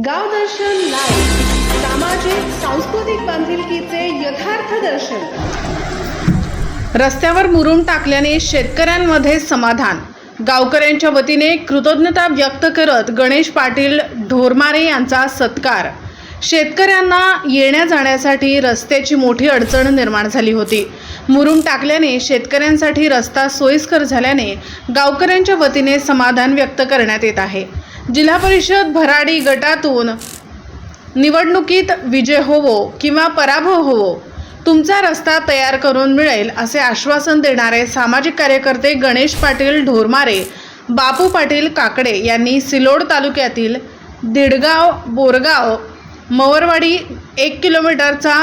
गाव दर्शन लाईव्ह सामाजिक सांस्कृतिक बांधिलकीचे यथार्थ दर्शन। रस्त्यावर मुरुम टाकल्याने शेतकऱ्यांमध्ये समाधान। गावकऱ्यांच्या वतीने कृतज्ञता व्यक्त करत गणेश पाटील ढोरमारे यांचा सत्कार। शेतकऱ्यांना येण्या जाण्यासाठी रस्त्याची मोठी अडचण निर्माण झाली होती। मुरुम टाकल्याने शेतकऱ्यांसाठी रस्ता सोयीस्कर झाल्याने गावकऱ्यांच्या वतीने समाधान व्यक्त करण्यात येत आहे। जिल्हा परिषद भराडी गटातून निवडणुकीत विजय होवो किंवा पराभव होवो, तुमचा रस्ता तयार करून मिळेल असे आश्वासन देणारे सामाजिक कार्यकर्ते गणेश पाटील ढोरमारे, बापू पाटील काकडे यांनी सिल्लोड तालुक्यातील दिडगाव, बोरगाव, मवरवाडी 1 किलोमीटरचा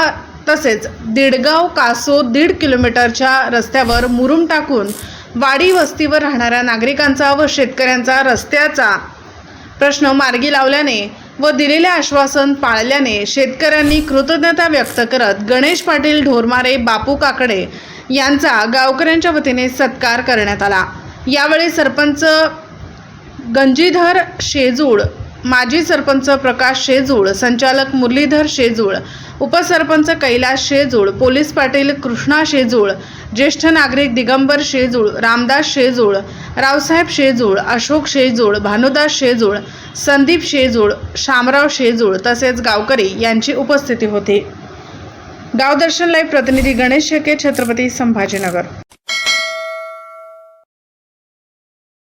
तसेच दिडगाव कासो 1.5 किलोमीटरच्या रस्त्यावर मुरुम टाकून वाडी वस्तीवर राहणाऱ्या नागरिकांचा व शेतकऱ्यांचा रस्त्याचा प्रश्न मार्गी लावल्याने व दिलेले आश्वासन पाळल्याने शेतकऱ्यांनी कृतज्ञता व्यक्त करत गणेश पाटील ढोरमारे, बापू काकडे यांचा गावकऱ्यांच्या वतीने सत्कार करण्यात आला। यावेळी सरपंच गंजीधर शेजूळ, माजी सरपंच प्रकाश शेजूळ, संचालक मुरलीधर शेजूळ, उपसरपंच कैलास शेजूळ, पोलीस पाटील कृष्णा शेजूळ, ज्येष्ठ नागरिक दिगंबर शेजूळ, रामदास शेजूळ, रावसाहेब शेजूळ, अशोक शेजूळ, भानुदास शेजूळ, संदीप शेजूळ, शामराव शेजूळ तसेच गावकरी यांची उपस्थिती होती। गावदर्शन लाईव्ह प्रतिनिधी गणेश शेके, छत्रपती संभाजीनगर।